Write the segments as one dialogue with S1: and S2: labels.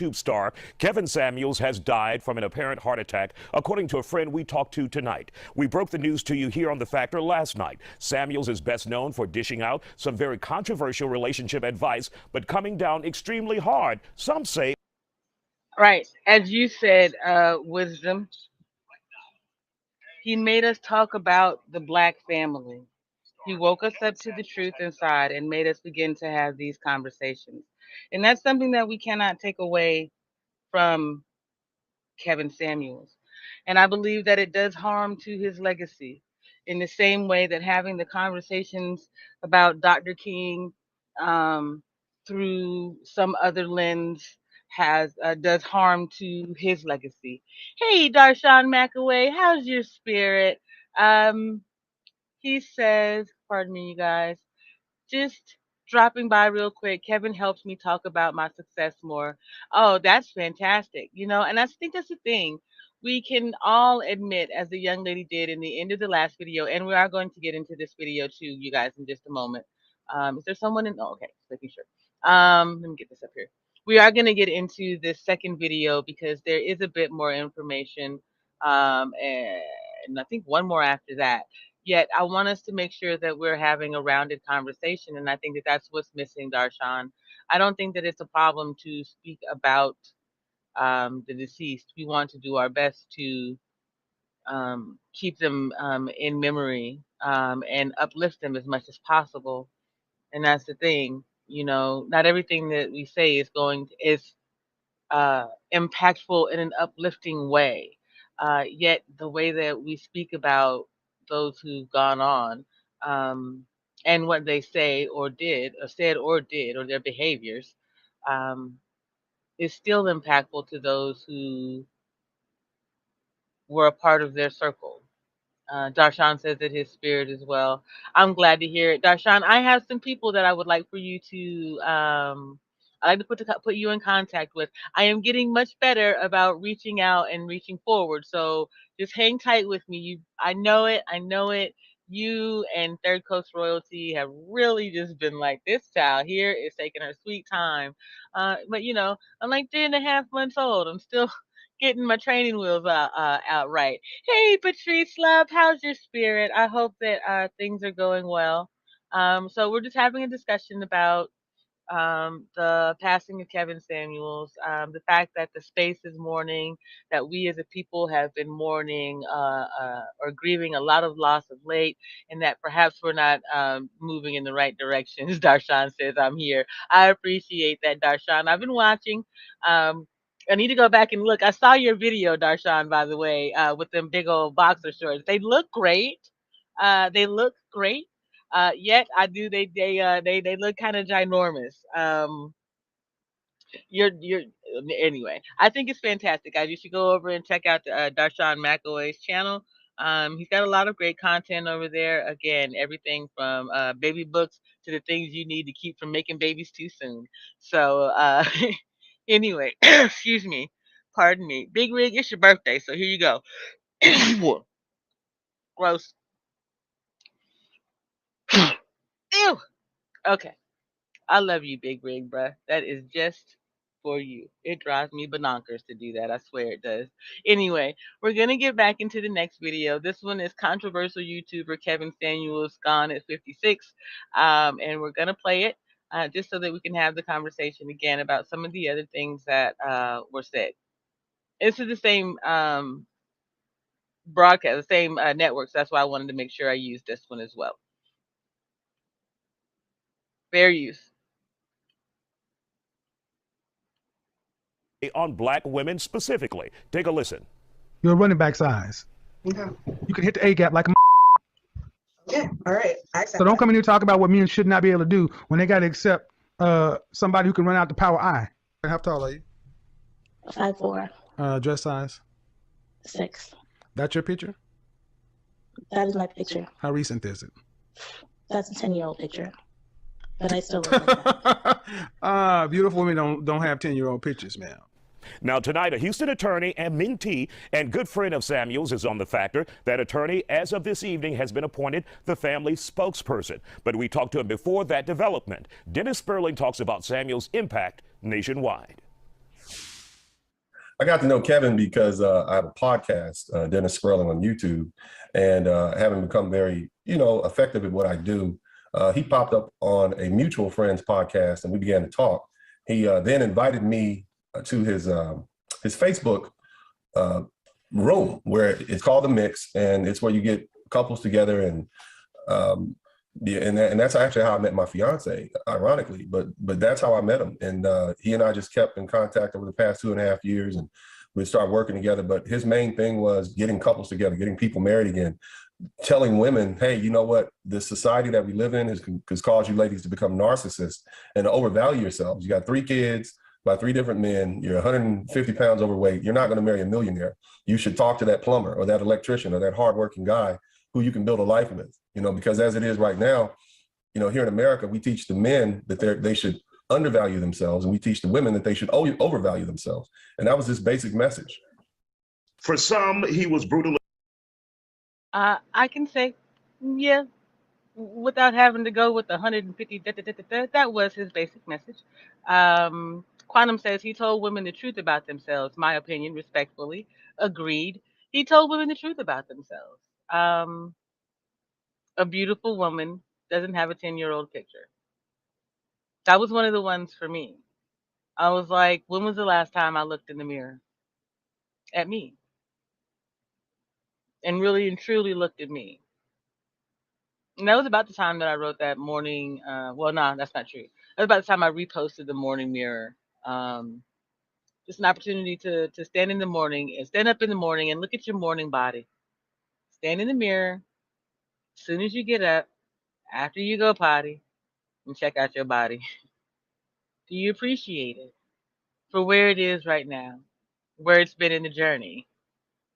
S1: YouTube star Kevin Samuels has died from an apparent heart attack, according to a friend we talked to tonight. We broke the news to you here on The Factor last night. Samuels is best known for dishing out some very controversial relationship advice, but coming down extremely hard. Some say.
S2: Right. As you said, Wisdom, he made us talk about the black family. He woke us up to the truth inside and made us begin to have these conversations. And that's something that we cannot take away from Kevin Samuels. And I believe that it does harm to his legacy in the same way that having the conversations about Dr. King um, through some other lens has does harm to his legacy. Hey, Darshawn McAway, how's your spirit? Um, he says, pardon me, you guys, just dropping by real quick. Kevin helps me talk about my success more. Oh, that's fantastic. And I think that's the thing. We can all admit, as the young lady did in the end of the last video, and we are going to get into this video too, you guys, in just a moment. Is there someone in? Oh, okay, just making sure. Let me get this up here. We are going to get into this second video because there is a bit more information, and I think one more after that. Yet I want us to make sure that we're having a rounded conversation, and I think that that's what's missing, Darshan. I don't think that it's a problem to speak about the deceased. We want to do our best to keep them in memory and uplift them as much as possible. And that's the thing, not everything that we say is impactful in an uplifting way. Yet the way that we speak about those who've gone on and what they say or did, or said or did, or their behaviors, um, is still impactful to those who were a part of their circle. Darshan says that his spirit as well. I'm glad to hear it. Darshan, I have some people that I would like for you to I like to put you in contact with. I am getting much better about reaching out and reaching forward. So just hang tight with me. I know it. I know it. You and Third Coast Royalty have really just been like, this child here is taking her sweet time. But I'm like 3.5 months old. I'm still getting my training wheels out right. Hey, Patrice Love, how's your spirit? I hope that things are going well. So we're just having a discussion about the passing of Kevin Samuels, the fact that the space is mourning, that we as a people have been mourning or grieving a lot of loss of late, and that perhaps we're not moving in the right direction. As Darshan says, I'm here. I appreciate that, Darshan. I've been watching. I need to go back and look. I saw your video, Darshan, by the way, with them big old boxer shorts. They look great. They look great. Yet I do they look kind of ginormous. You're anyway. I think it's fantastic, guys. You should go over and check out Darshan McAway's channel. He's got a lot of great content over there. Again, everything from baby books to the things you need to keep from making babies too soon. So anyway, excuse me, pardon me, Big Rig. It's your birthday, so here you go. Gross. Ew. Okay. I love you, Big Rig, bruh. That is just for you. It drives me banankers to do that. I swear it does. Anyway, we're going to get back into the next video. This one is controversial YouTuber Kevin Samuels gone at 56. And we're going to play it just so that we can have the conversation again about some of the other things that were said. This is the same broadcast, the same network. So that's why I wanted to make sure I used this one as well. Fair use.
S1: On black women specifically. Take a listen.
S3: You're a running back size.
S4: Okay.
S3: You can hit the A gap like a.
S4: Yeah. All right.
S3: So don't come in here talk about what men should not be able to do when they got to accept somebody who can run out the power I. How tall are you?
S5: 5'4".
S3: Dress size?
S5: 6.
S3: That's your picture?
S5: That is my picture.
S3: How recent is it?
S5: That's a 10-year-old picture. But I still look like that.
S3: Beautiful women don't have 10-year-old pictures, man.
S1: Now tonight, a Houston attorney and mentee and good friend of Samuels is on The Factor. That attorney, as of this evening, has been appointed the family spokesperson. But we talked to him before that development. Dennis Sperling talks about Samuels' impact nationwide.
S6: I got to know Kevin because I have a podcast, Dennis Scrolling on YouTube, and having become very, effective at what I do, he popped up on a mutual friend's podcast, and we began to talk. He then invited me to his Facebook room where it's called The Mix, and it's where you get couples together and yeah, and that's actually how I met my fiance, ironically, but that's how I met him. And he and I just kept in contact over the past 2.5 years, and we started working together. But his main thing was getting couples together, getting people married again, telling women, hey, you know what? The society that we live in has caused you ladies to become narcissists and to overvalue yourselves. You got 3 kids by 3 different men. You're 150 pounds overweight. You're not going to marry a millionaire. You should talk to that plumber or that electrician or that hardworking guy who you can build a life with, because as it is right now, here in America, we teach the men that they should undervalue themselves, and we teach the women that they should overvalue themselves. And that was his basic message.
S1: For some, he was brutally.
S2: I can say, yeah, without having to go with the 150, that was his basic message. Quantum says he told women the truth about themselves. My opinion, respectfully, agreed. He told women the truth about themselves. A beautiful woman doesn't have a 10-year-old picture. That was one of the ones for me. I was like, when was the last time I looked in the mirror at me and really and truly looked at me? And that was about the time that I wrote that morning. Well, no, that's not true. That was about the time I reposted the morning mirror. Just an opportunity to stand in the morning and stand up in the morning and look at your morning body. Stand in the mirror as soon as you get up, after you go potty, and check out your body. Do you appreciate it for where it is right now, where it's been in the journey,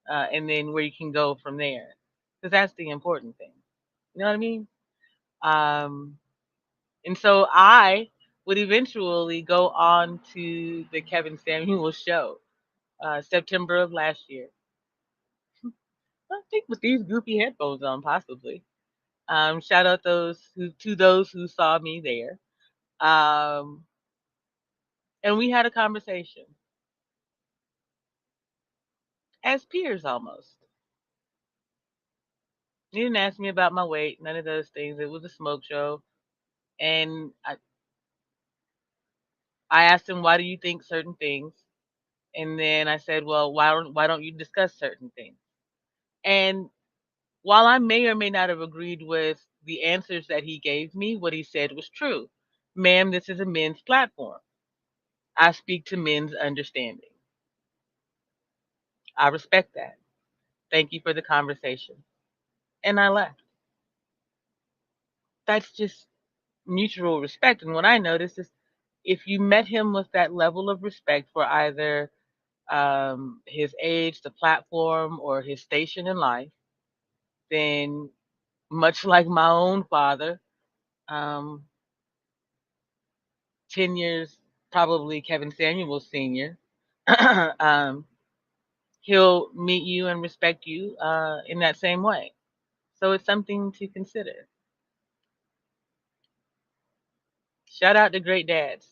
S2: and then where you can go from there? Because that's the important thing. You know what I mean? And so I would eventually go on to the Kevin Samuels show, September of last year. I think with these goofy headphones on, possibly. Shout out to those who saw me there. And we had a conversation as peers almost. He didn't ask me about my weight, none of those things. It was a smoke show. And I asked him, why do you think certain things? And then I said, well, why don't you discuss certain things? And while I may or may not have agreed with the answers that he gave me, what he said was true. Ma'am, this is a men's platform. I speak to men's understanding. I respect that. Thank you for the conversation. And I left. That's just mutual respect. And what I noticed is if you met him with that level of respect for either his age, the platform, or his station in life, then much like my own father, 10 years, probably Kevin Samuels Sr., he'll meet you and respect you in that same way. So it's something to consider. Shout out to great dads.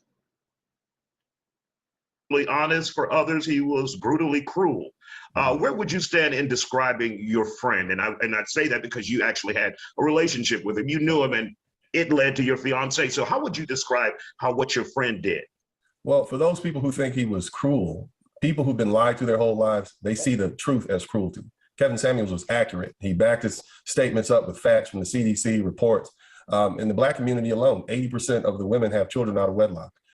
S1: Honest. For others, he was brutally cruel. Where would you stand in describing your friend? And I'd say that because you actually had a relationship with him. You knew him, and it led to your fiance. So how would you describe what your friend did?
S6: Well, for those people who think he was cruel, people who've been lied to their whole lives, they see the truth as cruelty. Kevin Samuels was accurate. He backed his statements up with facts from the CDC reports. In the Black community alone, 80% of the women have children out of wedlock.